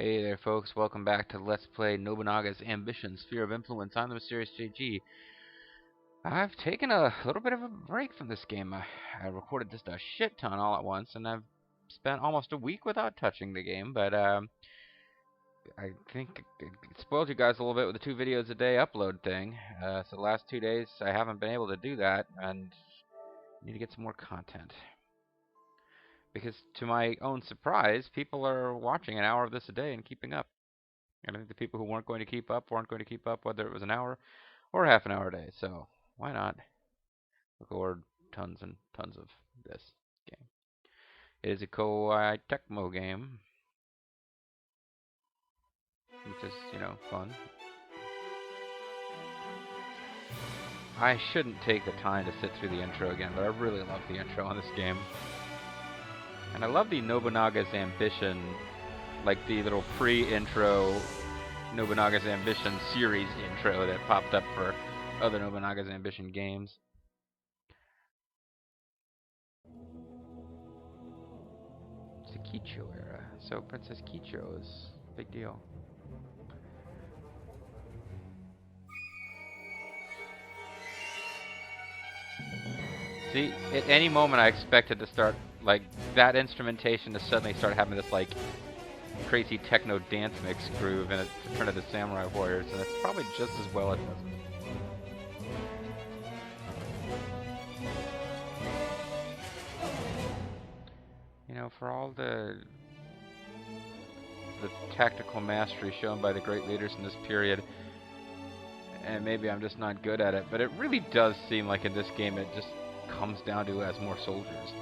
Hey there, folks. Welcome back to Let's Play Nobunaga's Ambition, Sphere of Influence. I'm the Mysterious JG. I've taken a little bit of a break from this game. I recorded just a shit ton all at once, and I've spent almost a week without touching the game, but I think it spoiled you guys a little bit with the 2 videos a day upload thing. So the last 2 days, I haven't been able to do that, and I need to get some more content. Because to my own surprise, people are watching an hour of this a day and keeping up. And I think the people who weren't going to keep up weren't going to keep up, whether it was an hour or half an hour a day. So why not record tons and tons of this game? It is a Koei Tecmo game, which is, fun. I shouldn't take the time to sit through the intro again, but I really love the intro on this game. And I love the Nobunaga's Ambition, like the little pre-intro Nobunaga's Ambition series intro that popped up for other Nobunaga's Ambition games. It's the Kicho era, so Princess Kicho is a big deal. See, at any moment I expected to start, like, that instrumentation to suddenly start having this, like, crazy techno dance mix groove and it to turn into Samurai Warriors, and it's probably just as well it doesn't. You know, for all the tactical mastery shown by the great leaders in this period, and maybe I'm just not good at it, but it really does seem like in this game it just comes down to who has more soldiers.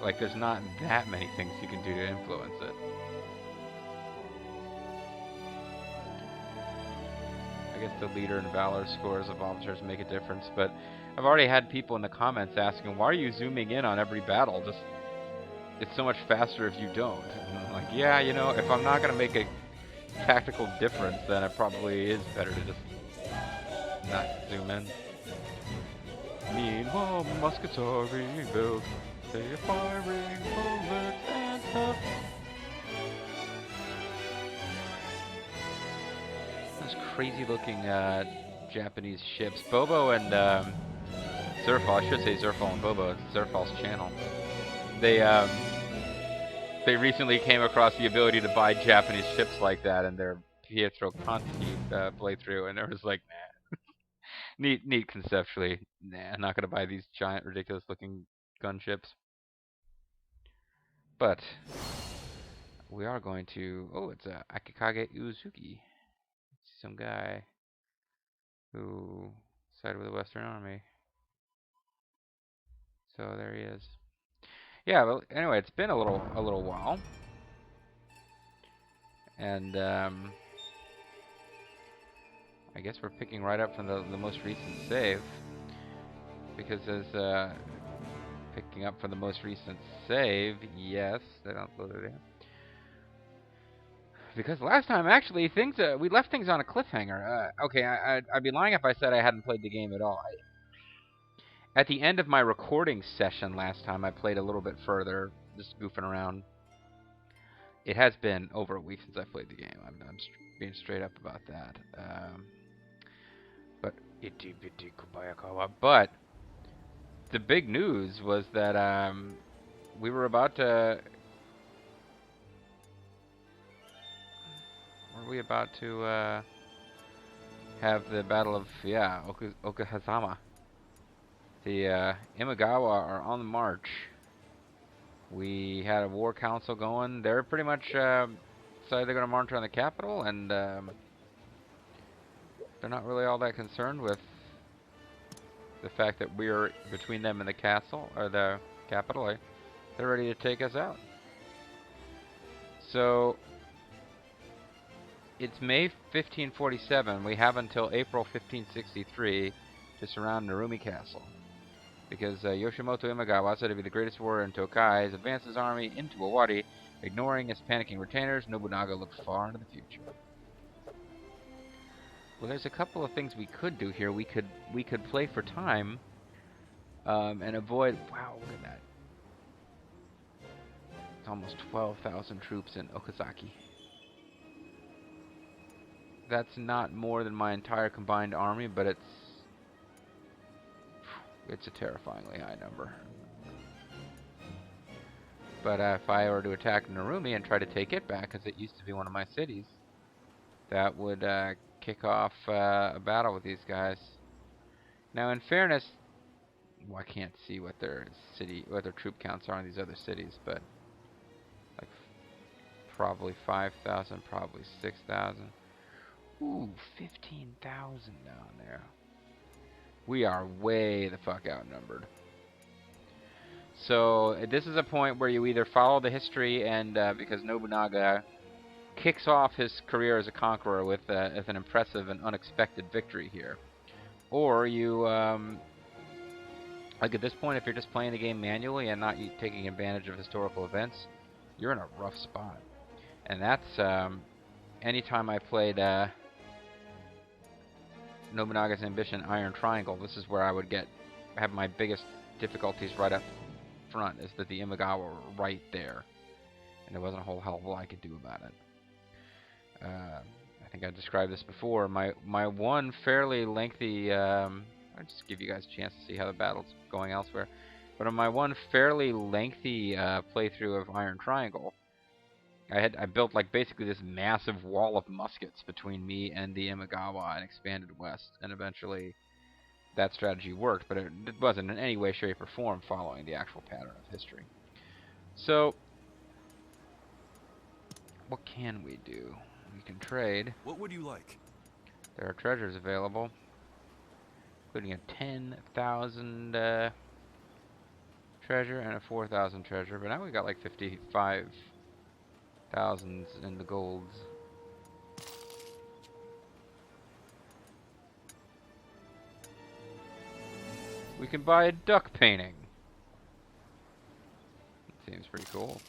Like, there's not that many things you can do to influence it. I guess the leader and valor scores of officers make a difference, but I've already had people in the comments asking, why are you zooming in on every battle? Just, it's so much faster if you don't. And I'm like, yeah, you know, if I'm not going to make a tactical difference, then it probably is better to just not zoom in. Meanwhile, muskets are being built. They are firing bullets and stuff. Those crazy looking Japanese ships. Bobo and Zerfall, I should say Zerfall and Bobo, it's Zerfall's channel. They recently came across the ability to buy Japanese ships like that in their Pietro Conti playthrough, and it was like, nah. neat conceptually. Nah, I'm not gonna buy these giant, ridiculous looking gunships. But we are going to. Oh, it's Akikage Uzuki. Some guy who sided with the Western Army. So there he is. Yeah. Well, anyway, it's been a little while, and I guess we're picking right up from the most recent save, because as picking up from the most recent save, yes, they don't load it in. Because last time, actually, we left things on a cliffhanger. Okay, I'd be lying if I said I hadn't played the game at all. At the end of my recording session last time, I played a little bit further, just goofing around. It has been over a week since I played the game. I'm being straight up about that. But iti biti kubayakawa. But the big news was that we were about to. Were we about to have the Battle of Okehazama? The Imagawa are on the march. We had a war council going. They're pretty much decided they're going to march on the capital, and they're not really all that concerned with the fact that we're between them and the castle, or the capital. They're ready to take us out. So it's May 1547. We have until April 1563 to surround Narumi Castle, because Yoshimoto Imagawa, said to be the greatest warrior in Tokai, has advanced his army into Owari. Ignoring his panicking retainers, Nobunaga looked far into the future. Well, there's a couple of things we could do here. We could play for time and avoid. Wow, look at that! It's almost 12,000 troops in Okazaki. That's not more than my entire combined army, but it's a terrifyingly high number. But if I were to attack Narumi and try to take it back, because it used to be one of my cities, that would kick off a battle with these guys. Now, in fairness, well, I can't see what their troop counts are in these other cities, but like probably 5,000, probably 6,000. Ooh, 15,000 down there. We are way the fuck outnumbered. So this is a point where you either follow the history and because Nobunaga kicks off his career as a conqueror with an impressive and unexpected victory here, or you like at this point, if you're just playing the game manually and not taking advantage of historical events, you're in a rough spot. And that's anytime I played Nobunaga's Ambition Iron Triangle, this is where I would have my biggest difficulties right up front, is that the Imagawa were right there, and there wasn't a whole hell of a lot I could do about it. I think I described this before. My one fairly lengthy, I'll just give you guys a chance to see how the battle's going elsewhere, but on my one fairly lengthy playthrough of Iron Triangle, I built like basically this massive wall of muskets between me and the Imagawa and expanded west, and eventually that strategy worked, but it wasn't in any way, shape, or form following the actual pattern of history. So, what can we do? We can trade. What would you like? There are treasures available, including a 10,000 treasure and a 4,000 treasure, but now we got like 55,000 in the golds. We can buy a duck painting. That seems pretty cool.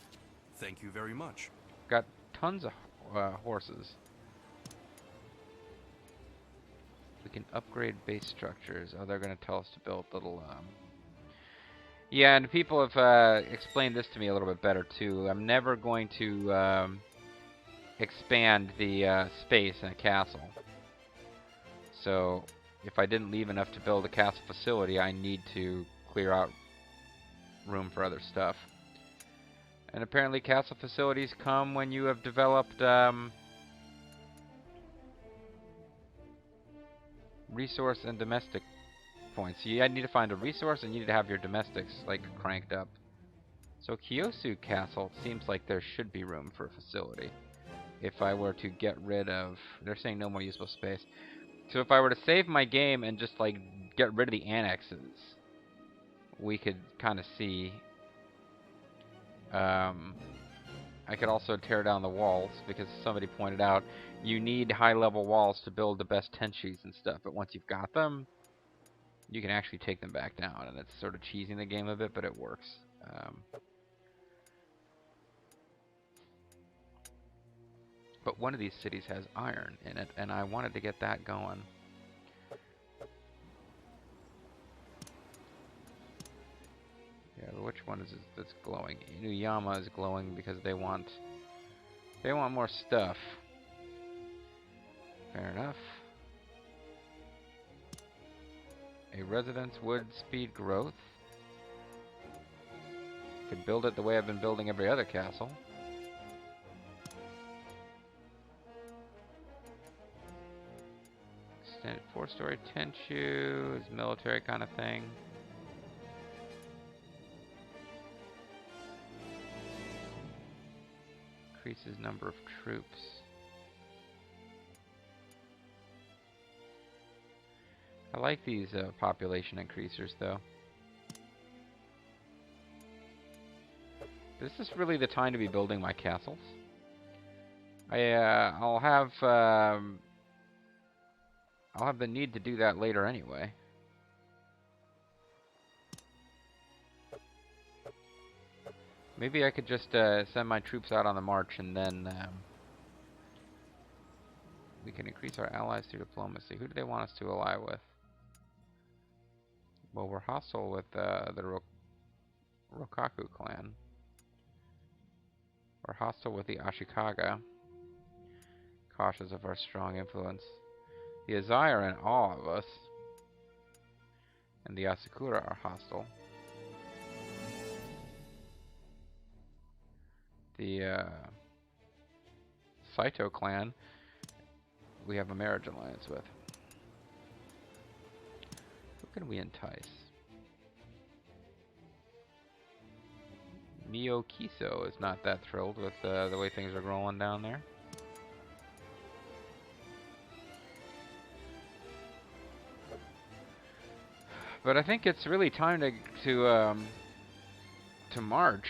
Thank you very much. Got tons of horses. We can upgrade base structures. Oh, they're going to tell us to build little... Yeah, and people have explained this to me a little bit better, too. I'm never going to expand the space in a castle. So, if I didn't leave enough to build a castle facility, I need to clear out room for other stuff. And apparently castle facilities come when you have developed resource and domestic points. So you need to find a resource and you need to have your domestics like cranked up. So Kyosu Castle, it seems like there should be room for a facility. If I were to get rid of... They're saying no more usable space. So if I were to save my game and just like get rid of the annexes, we could kind of see... I could also tear down the walls, because somebody pointed out you need high-level walls to build the best tenchis and stuff, but once you've got them, you can actually take them back down, and it's sort of cheesing the game a bit, but it works. But one of these cities has iron in it, and I wanted to get that going. Yeah, but which one is it that's glowing? Inuyama is glowing because they want more stuff. Fair enough. A residence wood speed growth. Could build it the way I've been building every other castle. Extended 4-story Tenchu is military kind of thing. Increases number of troops. I like these population increasers though. This is really the time to be building my castles. I'll have the need to do that later anyway. Maybe I could just send my troops out on the march, and then we can increase our allies through diplomacy. Who do they want us to ally with? Well, we're hostile with the Rokaku clan. We're hostile with the Ashikaga, cautious of our strong influence. The Azai are in awe of us, and the Asakura are hostile. The Saito clan, we have a marriage alliance with. Who can we entice? Mio Kiso is not that thrilled with the way things are rolling down there. But I think it's really time to march.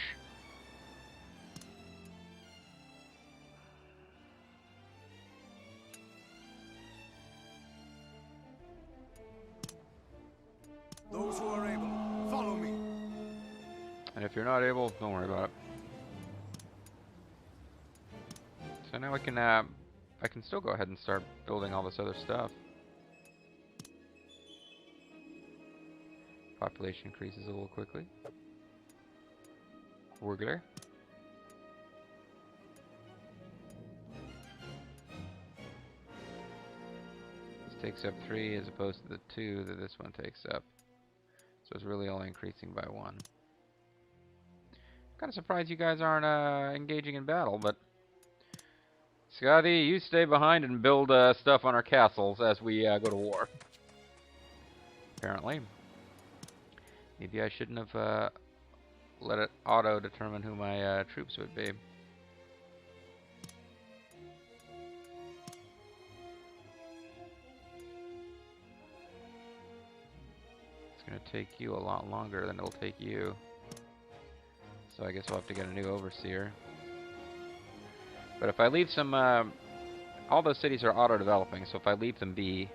Those who are able, follow me. And if you're not able, don't worry about it. So now I can still go ahead and start building all this other stuff. Population increases a little quickly. Wurgler. This takes up 3 as opposed to the 2 that this one takes up. So it's really only increasing by 1. Kind of surprised you guys aren't engaging in battle, but Skadi, you stay behind and build stuff on our castles as we go to war. Apparently. Maybe I shouldn't have let it auto-determine who my troops would be. It's going to take you a lot longer than it'll take you. So I guess we'll have to get a new overseer. But if I leave some... all those cities are auto-developing, so if I leave them be,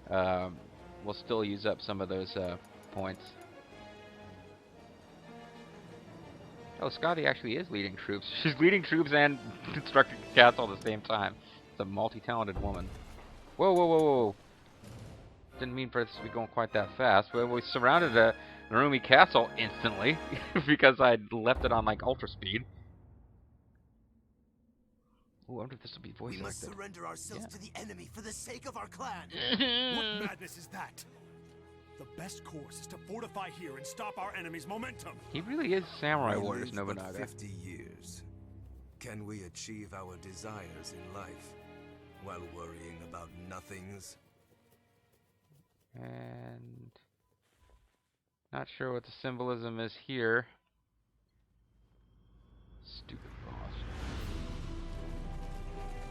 we'll still use up some of those points. Oh, Scotty actually is leading troops. She's leading troops and constructing a castle at the same time. It's a multi-talented woman. Whoa, whoa, whoa, whoa. Didn't mean for this to be going quite that fast. But we surrounded a Narumi castle instantly because I left it on like ultra speed. Ooh, I wonder if this will be voice acted. We must surrender ourselves to the enemy for the sake of our clan. What madness is that? The best course is to fortify here and stop our enemy's momentum. He really is Samurai We Warriors live but Nobunaga. 50 years. Can we achieve our desires in life while worrying about nothings? And not sure what the symbolism is here. Stupid boss.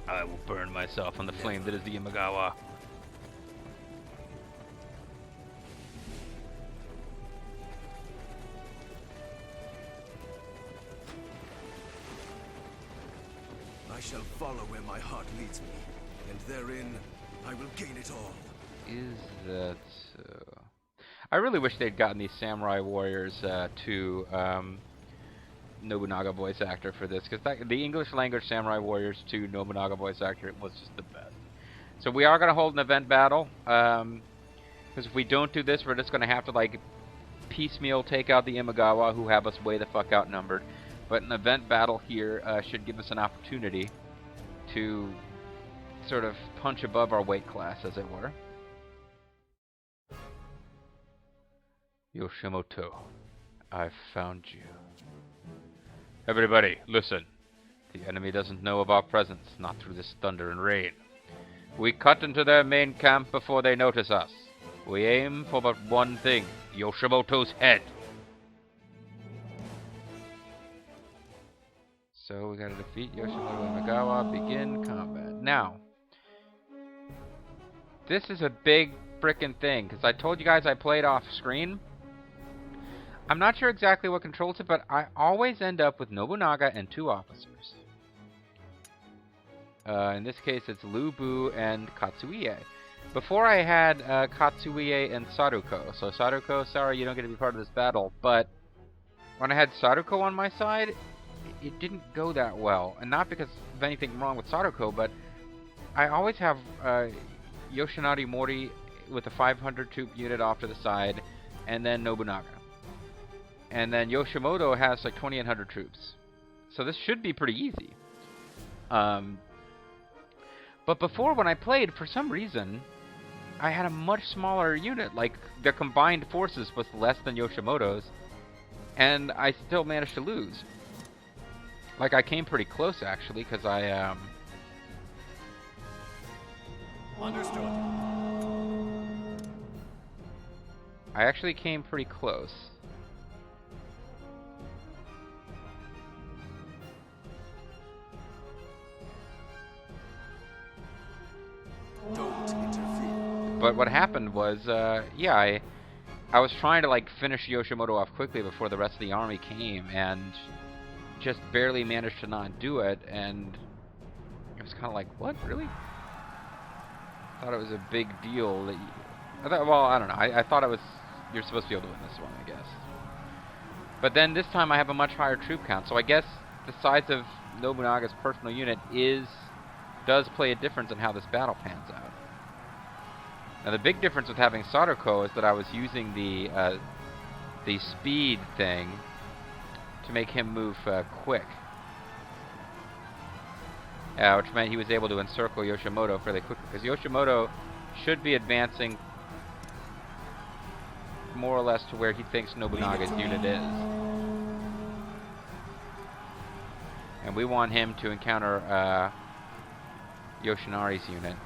I will burn myself on the flame that is the Imagawa. I shall follow where my heart leads me, and therein I will gain it all. Is that so? I really wish they'd gotten these Samurai Warriors to Nobunaga voice actor for this, because the English language Samurai Warriors to Nobunaga voice actor was just the best. So we are going to hold an event battle, because if we don't do this, we're just going to have to like piecemeal take out the Imagawa, who have us way the fuck outnumbered. But an event battle here should give us an opportunity to sort of punch above our weight class, as it were. Yoshimoto, I've found you. Everybody, listen. The enemy doesn't know of our presence, not through this thunder and rain. We cut into their main camp before they notice us. We aim for but one thing, Yoshimoto's head. So we gotta defeat Yoshimoto Imagawa, begin combat. Now, this is a big frickin' thing, because I told you guys I played off screen. I'm not sure exactly what controls it, but I always end up with Nobunaga and 2 officers. In this case, it's Lu Bu and Katsuie. Before I had Katsuie and Saruko. So Saruko, sorry you don't get to be part of this battle, but when I had Saruko on my side, it didn't go that well. And not because of anything wrong with Saruko, but I always have Yoshinari Mori with a 500 troop unit off to the side, and then Nobunaga. And then Yoshimoto has like 2,800 troops. So this should be pretty easy. But before, when I played, for some reason, I had a much smaller unit. Like, the combined forces was less than Yoshimoto's, and I still managed to lose. Like, I came pretty close, actually, because I, Understood. I actually came pretty close. Don't interfere. But what happened was, yeah, I was trying to, like, finish Yoshimoto off quickly before the rest of the army came, and just barely managed to not do it, and it was kind of like, what, really? I thought it was a big deal that I thought, well, I don't know, I thought it was, you're supposed to be able to win this one, I guess. But then this time I have a much higher troop count, so I guess the size of Nobunaga's personal unit does play a difference in how this battle pans out. Now the big difference with having Sadako is that I was using the speed thing to make him move quick. Which meant he was able to encircle Yoshimoto fairly quickly, because Yoshimoto should be advancing more or less to where he thinks Nobunaga's unit is. And we want him to encounter Yoshinari's unit.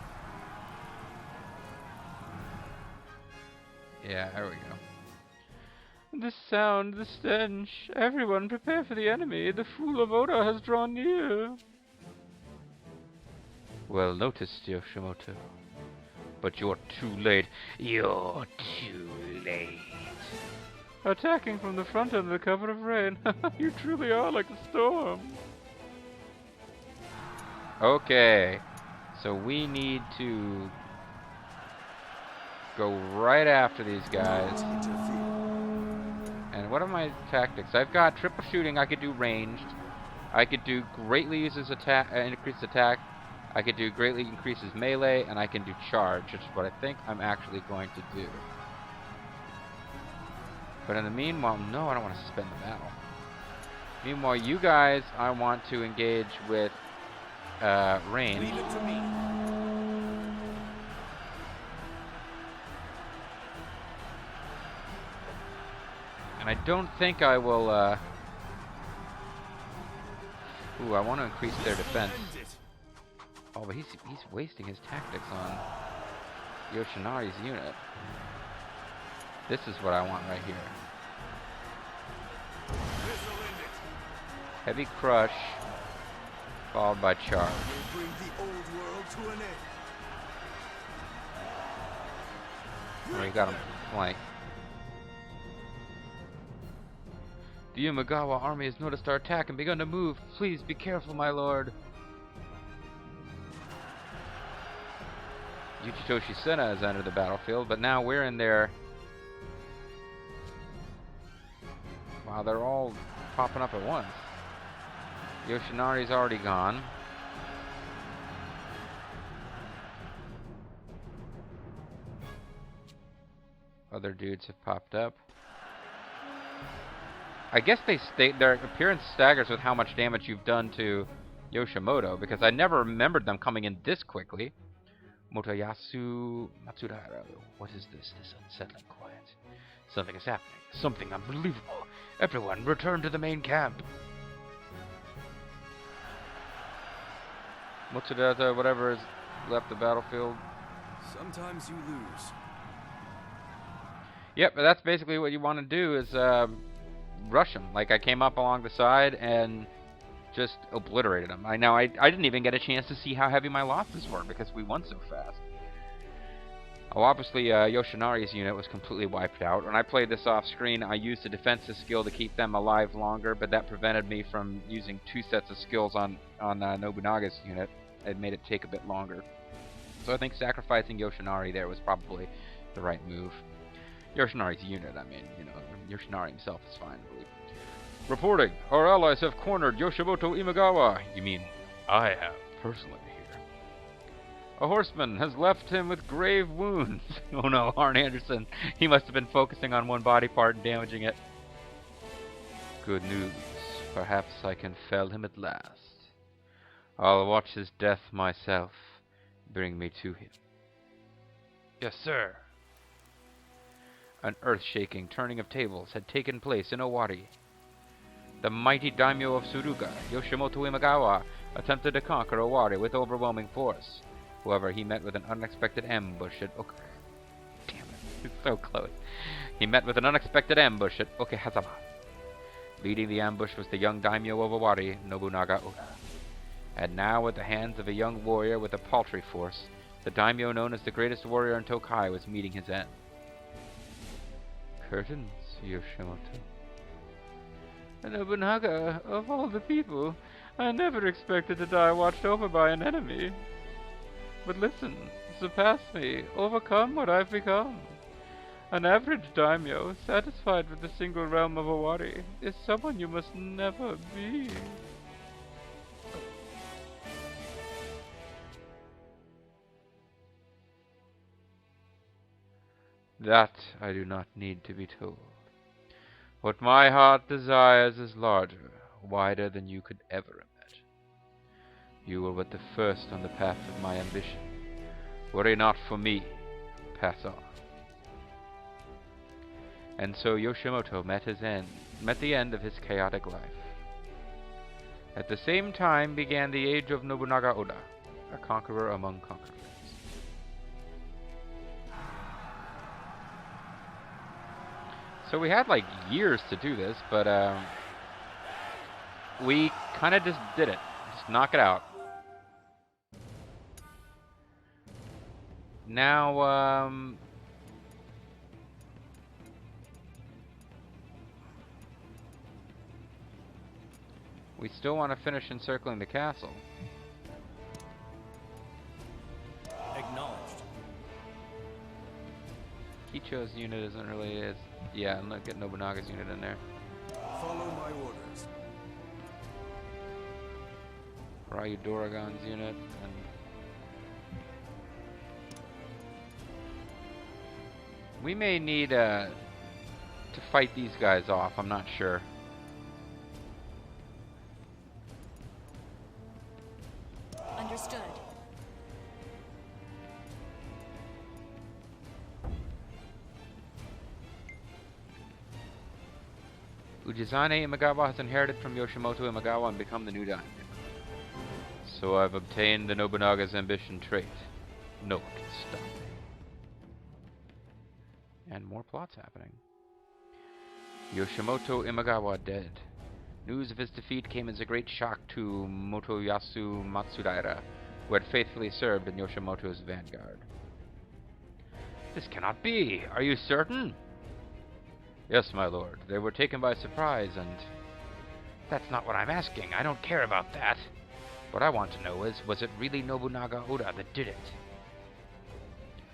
Yeah, there we go. The sound, the stench. Everyone prepare for the enemy. The fool of Oda has drawn near. Well noticed, Yoshimoto. But you're too late. You're too late. Attacking from the front under the cover of rain. You truly are like a storm. Okay. So we need to go right after these guys. And what are my tactics? I've got triple shooting. I could do ranged. I could do greatly uses attack, increased attack. I could do greatly increases melee, and I can do charge, which is what I think I'm actually going to do. But in the meanwhile, no, I don't want to suspend the battle. Meanwhile, you guys, I want to engage with range. Leave it to me. And I don't think I will, ooh, I want to increase their defense. Oh, but he's wasting his tactics on Yoshinari's unit. This is what I want right here. Heavy crush, followed by charge. Bring the old world to an end. Oh, you got him flanked. The Imagawa army has noticed our attack and begun to move. Please be careful, my lord. Yukitoshi Senna has entered the battlefield, but now we're in there. Wow, they're all popping up at once. Yoshinari's already gone. Other dudes have popped up. I guess their appearance staggers with how much damage you've done to Yoshimoto, because I never remembered them coming in this quickly. Motoyasu Matsudaira. What is this unsettling quiet? Something is happening. Something unbelievable. Everyone, return to the main camp. Matsudaira, whatever, has left the battlefield. Sometimes you lose. Yep, but that's basically what you want to do is rush them. Like, I came up along the side and just obliterated them. I didn't even get a chance to see how heavy my losses were because we won so fast. Oh, obviously, Yoshinari's unit was completely wiped out. When I played this off screen, I used a defensive skill to keep them alive longer, but that prevented me from using 2 sets of skills on Nobunaga's unit. It made it take a bit longer. So I think sacrificing Yoshinari there was probably the right move. Yoshinari's unit, I mean, you know, Yoshinari himself is fine, I believe. Reporting, our allies have cornered Yoshimoto Imagawa. You mean, I have, personally, here. A horseman has left him with grave wounds. Oh no, Arn Anderson. He must have been focusing on one body part and damaging it. Good news. Perhaps I can fell him at last. I'll watch his death myself. Bring me to him. Yes, sir. An earth-shaking turning of tables had taken place in Owari. The mighty daimyo of Suruga, Yoshimoto Imagawa, attempted to conquer Owari with overwhelming force. However, he met with an unexpected ambush at Damn it, it's so close. He met with an unexpected ambush at Okehazama. Leading the ambush was the young daimyo of Owari, Nobunaga Oda. And now, at the hands of a young warrior with a paltry force, the daimyo known as the greatest warrior in Tokai was meeting his end. Curtains, Yoshimoto. Nobunaga, of all the people, I never expected to die watched over by an enemy. But listen, surpass me, overcome what I've become. An average daimyo, satisfied with the single realm of Owari, is someone you must never be. That I do not need to be told. What my heart desires is larger, wider than you could ever imagine. You were but the first on the path of my ambition. Worry not for me. Pass on. And so Yoshimoto met the end of his chaotic life. At the same time began the age of Nobunaga Oda, a conqueror among conquerors. So we had like years to do this, but we kind of just did it. Just knock it out. Now, we still want to finish encircling the castle. Acknowledged. Kicho's unit isn't really yeah, I'm not getting Nobunaga's unit in there. Follow my orders. Ryu Doragon's unit and we may need to fight these guys off, I'm not sure. Understood. Ujizane Imagawa has inherited from Yoshimoto Imagawa and become the new daimyo. So I've obtained the Nobunaga's ambition trait. No one can stop me. And more plots happening. Yoshimoto Imagawa dead. News of his defeat came as a great shock to Motoyasu Matsudaira, who had faithfully served in Yoshimoto's vanguard. This cannot be! Are you certain? Yes, my lord. They were taken by surprise and... That's not what I'm asking. I don't care about that. What I want to know is, was it really Nobunaga Oda that did it?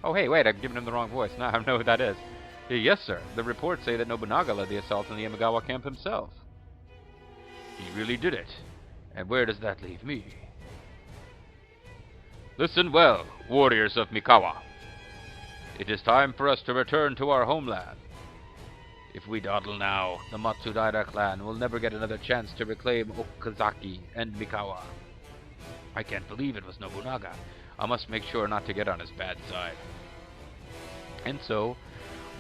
Oh, hey, wait, I've given him the wrong voice. Now I know who that is. Yes, sir. The reports say that Nobunaga led the assault on the Imagawa camp himself. He really did it. And where does that leave me? Listen well, warriors of Mikawa. It is time for us to return to our homeland. If we dawdle now, the Matsudaira clan will never get another chance to reclaim Okazaki and Mikawa. I can't believe it was Nobunaga. I must make sure not to get on his bad side. And so,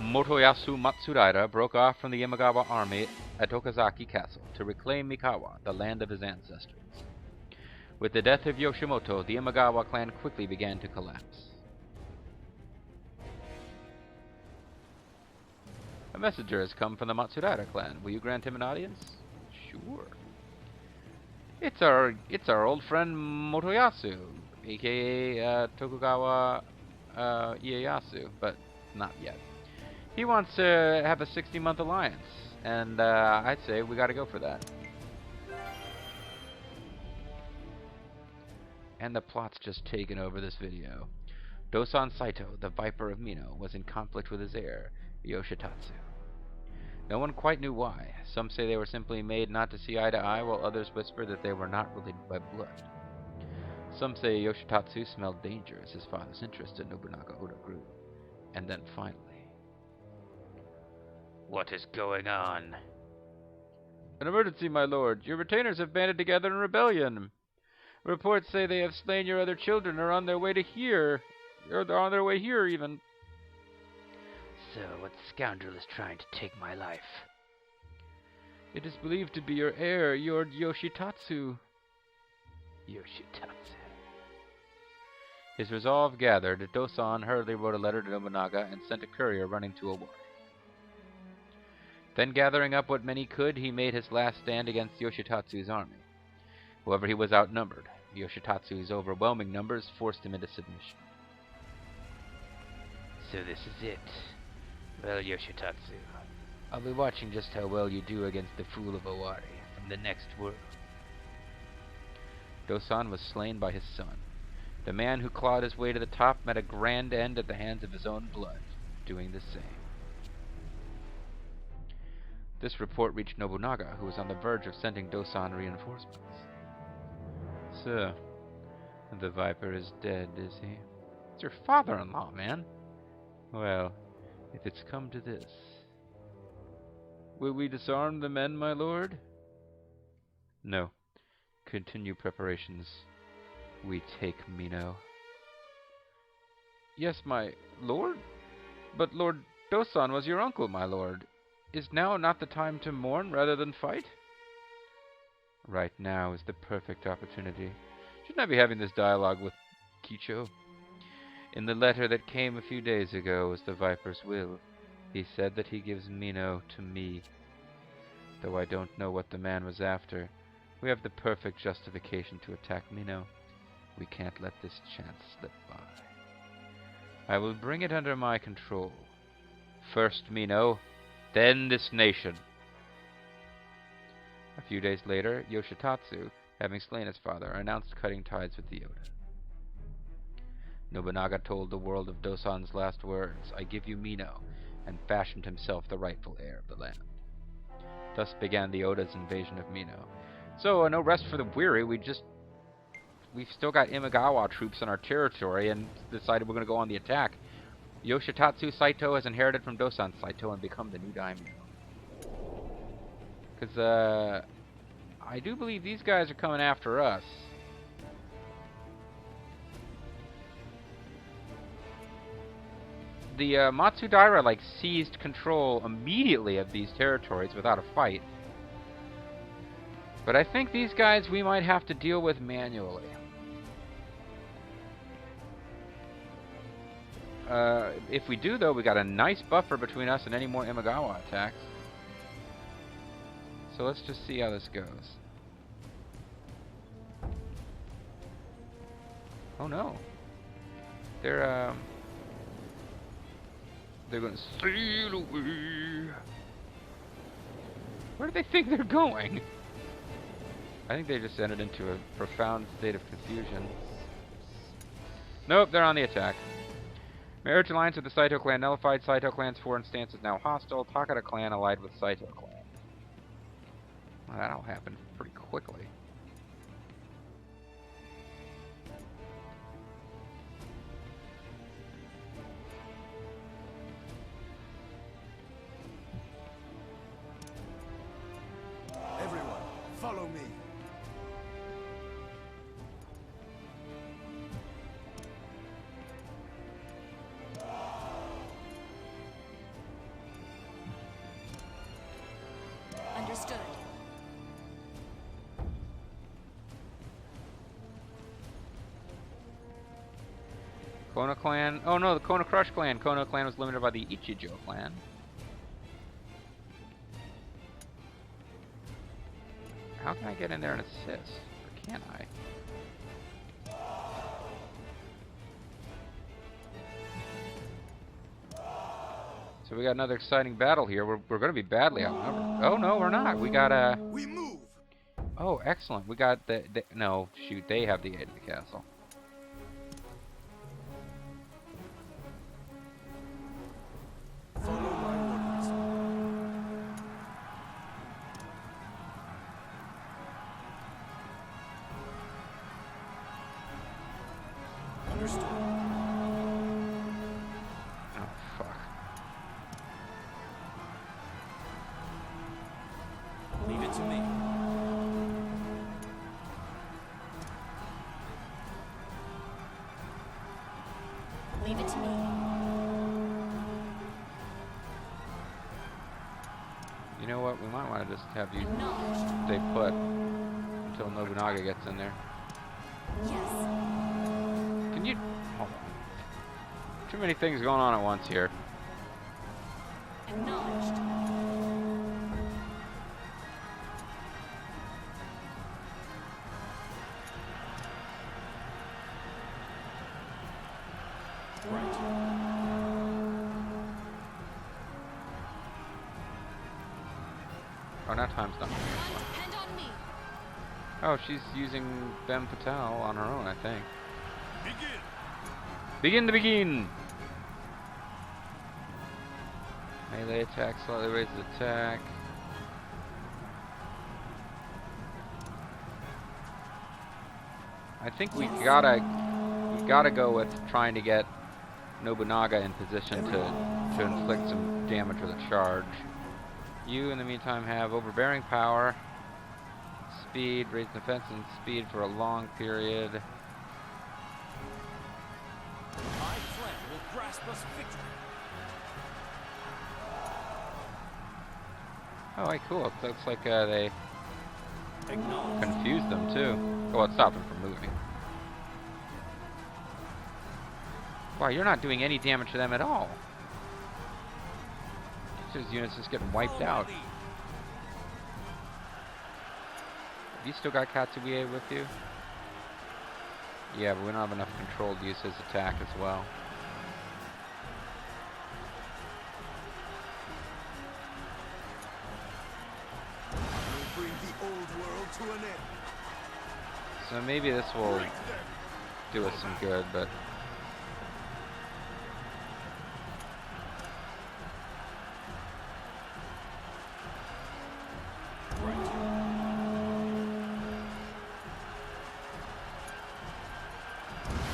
Motoyasu Matsudaira broke off from the Imagawa army at Okazaki Castle to reclaim Mikawa, the land of his ancestors. With the death of Yoshimoto, the Imagawa clan quickly began to collapse. A messenger has come from the Matsudaira clan. Will you grant him an audience? Sure. It's our old friend Motoyasu, aka Tokugawa Ieyasu, but not yet. He wants to have a 60-month alliance, and I'd say we gotta go for that. And the plot's just taken over this video. Dosan Saito, the Viper of Mino, was in conflict with his heir, Yoshitatsu. No one quite knew why. Some say they were simply made not to see eye to eye, while others whisper that they were not related by blood. Some say Yoshitatsu smelled danger as his father's interest in Nobunaga Oda grew. And then finally... What is going on? An emergency, my lord. Your retainers have banded together in rebellion. Reports say they have slain your other children, or on their way to here. Or they're on their way here, even. So, what scoundrel is trying to take my life? It is believed to be your heir, your Yoshitatsu. Yoshitatsu. His resolve gathered, Dosan hurriedly wrote a letter to Nobunaga and sent a courier running to Owari. Then, gathering up what men he could, he made his last stand against Yoshitatsu's army. However, he was outnumbered. Yoshitatsu's overwhelming numbers forced him into submission. So this is it. Well, Yoshitatsu, I'll be watching just how well you do against the fool of Owari from the next world. Dosan was slain by his son. The man who clawed his way to the top met a grand end at the hands of his own blood, doing the same. This report reached Nobunaga, who was on the verge of sending Dosan reinforcements. So, the Viper is dead, is he? It's your father-in-law, man. Well, if it's come to this... Will we disarm the men, my lord? No. Continue preparations. We take Mino. Yes, my lord? But Lord Dosan was your uncle, my lord. Is now not the time to mourn rather than fight? Right now is the perfect opportunity. Shouldn't I be having this dialogue with Kicho? In the letter that came a few days ago was the Viper's will. He said that he gives Mino to me. Though I don't know what the man was after, we have the perfect justification to attack Mino. We can't let this chance slip by. I will bring it under my control. First Mino, then this nation. A few days later, Yoshitatsu, having slain his father, announced cutting ties with the Oda. Nobunaga told the world of Dosan's last words, "I give you Mino," and fashioned himself the rightful heir of the land. Thus began the Oda's invasion of Mino. So, no rest for the weary, we've still got Imagawa troops in our territory and decided we're going to go on the attack. Yoshitatsu Saito has inherited from Dosan Saito and become the new daimyo. Because, I do believe these guys are coming after us. The Matsudaira, seized control immediately of these territories without a fight. But I think these guys we might have to deal with manually. If we do, though, we got a nice buffer between us and any more Imagawa attacks. So let's just see how this goes. Oh no. They're going to sail away. Where do they think they're going? I think they just entered into a profound state of confusion. Nope, they're on the attack. Marriage alliance with the Saito clan nullified. Saito clan's foreign stance is now hostile. Takada clan allied with Saito clan. Well, that'll happen pretty quickly. Everyone, follow me. Understood. Kono clan. Oh no, the Kono Crush clan. Kono clan was limited by the Ichijo clan. How can I get in there and assist? Or can I? So we got another exciting battle here. We're going to be badly outnumbered. Oh no, we're not. We got We move. Oh, excellent. We got the no, shoot, they have the aid of the castle. Follow my orders. Understood. Oh, fuck. Leave it to me. Leave it to me. You know what? We might want to just have you Acknowledged. stay put until Nobunaga gets in there. Yes. Can you... Hold on. Too many things going on at once here. Acknowledged. Oh, now time's not. Depend on me. Oh, she's using Femme Fatale on her own, I think. Begin. Begin to begin! Melee attack, slightly raises attack. I think we gotta go with trying to get Nobunaga in position to inflict some damage with a charge. You, in the meantime, have overbearing power, speed, raise defense and speed for a long period. My plan will grasp us victory. Oh, hey, cool. It looks like they Acknowledge. confused them, too. Oh, it stopped them from moving. Wow, you're not doing any damage to them at all. These units just getting wiped out. Have you still got Katsuie with you? Yeah, but we don't have enough control to use his attack as well. We'll bring the old world to an end. So maybe this will do us some good, but...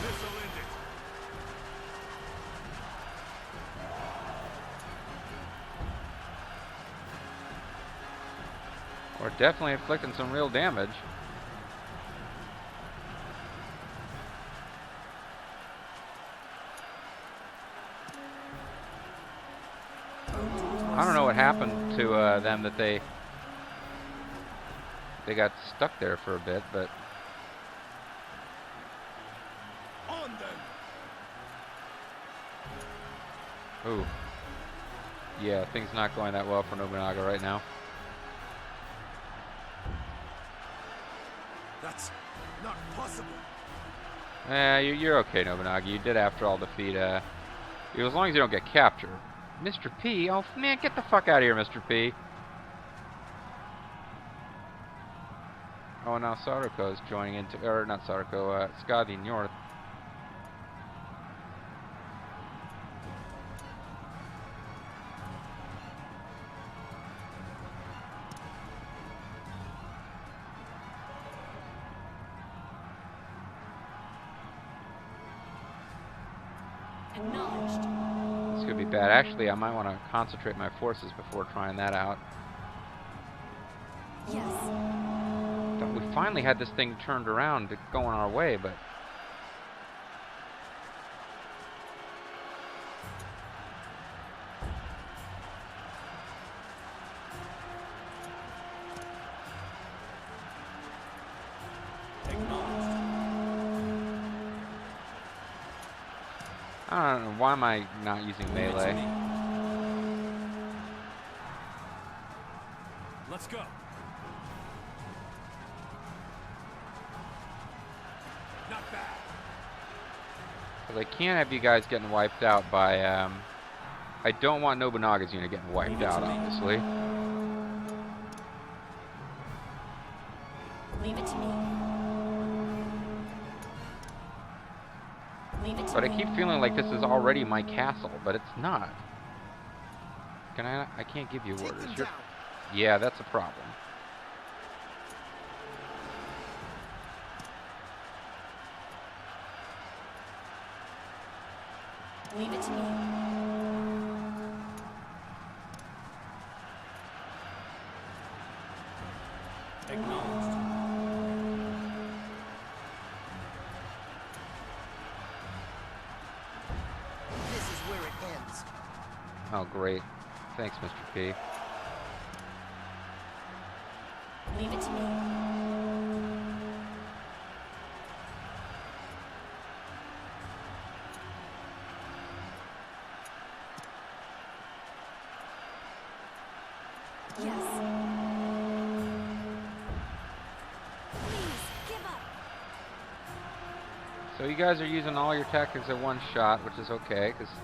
This'll end it. We're definitely inflicting some real damage. I don't know what happened to them that they got stuck there for a bit, but On them. ooh, yeah, things not going that well for Nobunaga right now. That's not possible. You're okay, Nobunaga. You did, after all, defeat. As long as you don't get captured. Mr. P? Oh man, get the fuck out of here, Mr. P. Oh, now Saruko's joining into, or not Saruko, Skavi North. Acknowledged. This could be bad. Actually, I might want to concentrate my forces before trying that out. Yes. Thought we finally had this thing turned around to going our way, but... Acknowledged. I don't know, why am I not using melee? Let's go. Not bad. Because I can't have you guys getting wiped out by, I don't want Nobunaga's unit getting wiped out, obviously. Leave it to me. Leave it to But I me. keep feeling like this is already my castle, but it's not. Can I can't give you Take orders. them You're, down. yeah, that's a problem. Leave it to me. Acknowledged. Oh, great. Thanks, Mr. P. Leave it to me. Yes. Please, give up. So you guys are using all your tactics at one shot, which is okay, because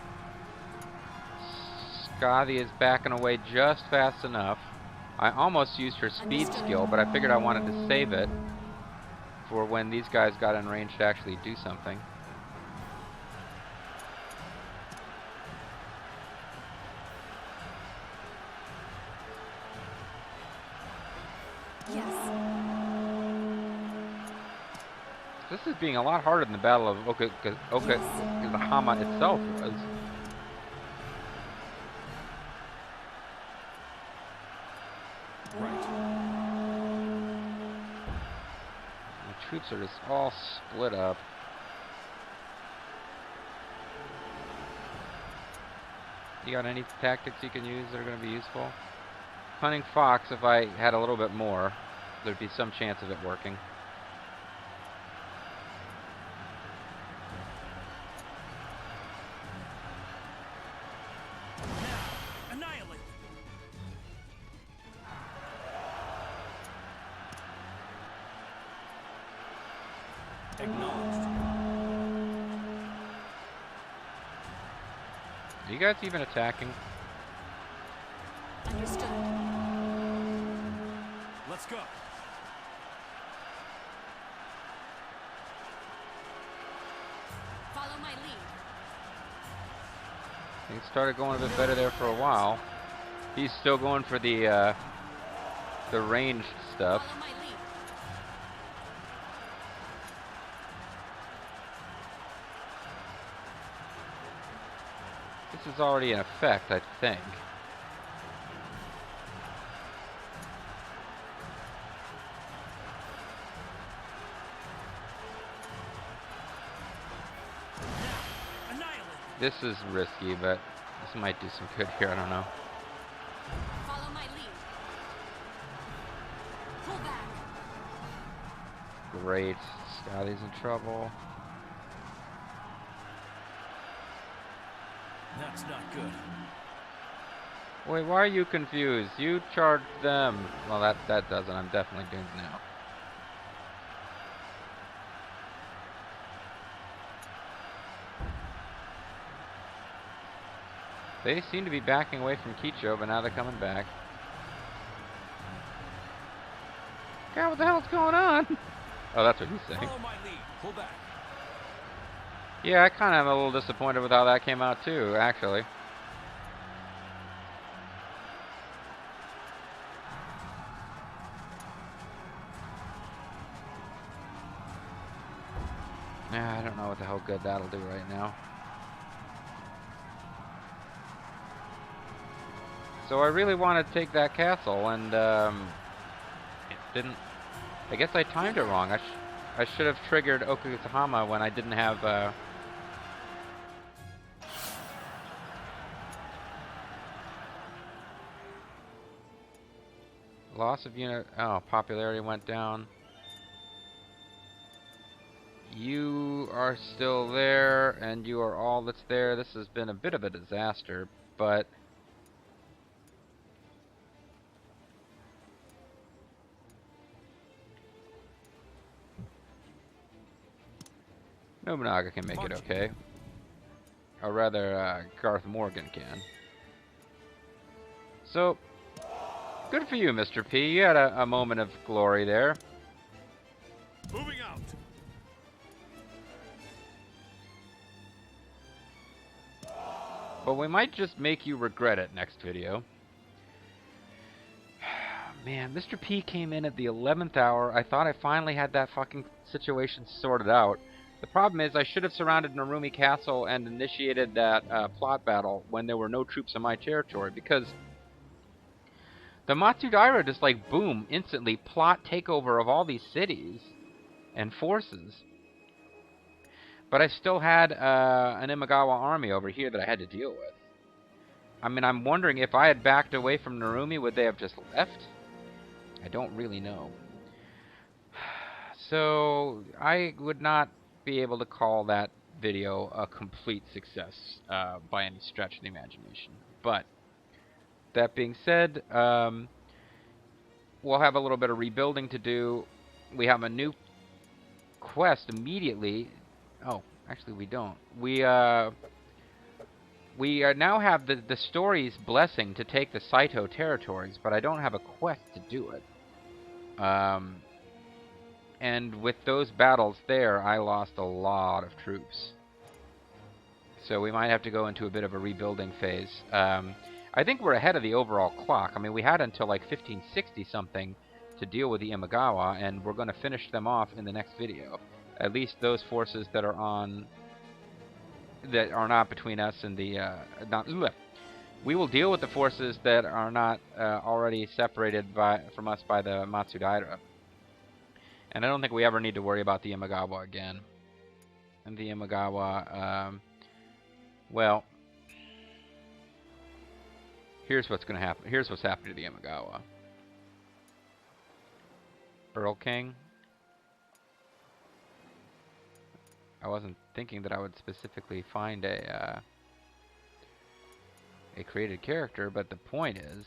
Skadi is backing away just fast enough. I almost used her speed skill, but I figured I wanted to save it for when these guys got in range to actually do something. Yes. This is being a lot harder than the Battle of Okehazama itself was. Right. The troops are just all split up. You got any tactics you can use that are going to be useful? Hunting fox, if I had a little bit more, there'd be some chance of it working. Now, annihilate. Acknowledged. Are you guys even attacking? Understood. Let's go. Follow my lead. Things started going a bit better there for a while. He's still going for the ranged stuff. Follow my lead. This is already in effect, I think. Annihilate. This is risky, but this might do some good here, I don't know. Follow my lead. Pull back. Great. Scotty's in trouble. That's not good. Wait, why are you confused? You charged them. Well, that doesn't. I'm definitely doomed now. They seem to be backing away from Kicho, but now they're coming back. God, what the hell's going on? Oh, that's what he's saying. Follow my lead. Pull back. Yeah, I kind of am a little disappointed with how that came out too, actually. Yeah, I don't know what the hell good that'll do right now. So I really want to take that castle, and it didn't. I guess I timed it wrong. I should have triggered Okehazama when I didn't have. Loss of unit. Oh, popularity went down. You are still there, and you are all that's there. This has been a bit of a disaster, but Nobunaga can make it okay. Or rather, Garth Morgan can. So, good for you, Mr. P. You had a moment of glory there. Moving out. But we might just make you regret it next video. Man, Mr. P came in at the 11th hour. I thought I finally had that fucking situation sorted out. The problem is I should have surrounded Narumi Castle and initiated that plot battle when there were no troops in my territory, because the Matsudaira just like, boom, instantly plot takeover of all these cities and forces. But I still had an Imagawa army over here that I had to deal with. I mean, I'm wondering if I had backed away from Narumi, would they have just left? I don't really know. So, I would not be able to call that video a complete success by any stretch of the imagination. But, that being said, we'll have a little bit of rebuilding to do. We have a new quest immediately. Oh, actually we don't. We now have the story's blessing to take the Saito territories, but I don't have a quest to do it. And with those battles there, I lost a lot of troops. So we might have to go into a bit of a rebuilding phase. I think we're ahead of the overall clock. I mean, we had until like 1560 something to deal with the Imagawa, and we're going to finish them off in the next video. At least those forces that are on, that are not between us and the we will deal with the forces that are not already separated from us by the Matsudaira. And I don't think we ever need to worry about the Imagawa again. And the Imagawa, well, here's what's going to happen. Here's what's happening to the Imagawa. Earl King. I wasn't thinking that I would specifically find a created character, but the point is,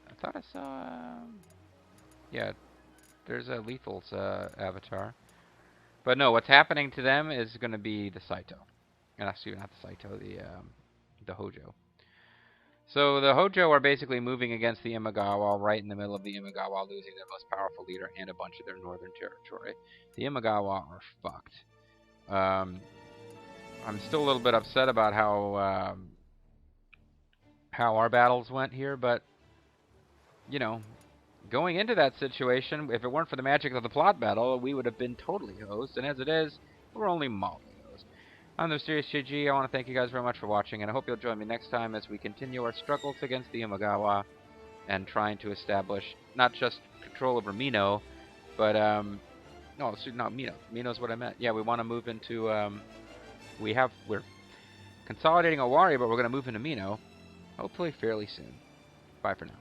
I thought I saw, yeah, there's a Lethal's avatar. But no, what's happening to them is going to be the Saito. And actually, not the Saito, the Hojo. So the Hojo are basically moving against the Imagawa, right in the middle of the Imagawa, losing their most powerful leader and a bunch of their northern territory. The Imagawa are fucked. I'm still a little bit upset about how our battles went here, but, you know, going into that situation, if it weren't for the magic of the plot battle, we would have been totally hosed, and as it is, we're only mildly hosed. I'm the Mysterious JG. I want to thank you guys very much for watching, and I hope you'll join me next time as we continue our struggles against the Imagawa and trying to establish not just control over Mino, but, no, not Mino. Mino's what I meant. Yeah, we want to move into, we're consolidating Owari, but we're going to move into Mino, hopefully fairly soon. Bye for now.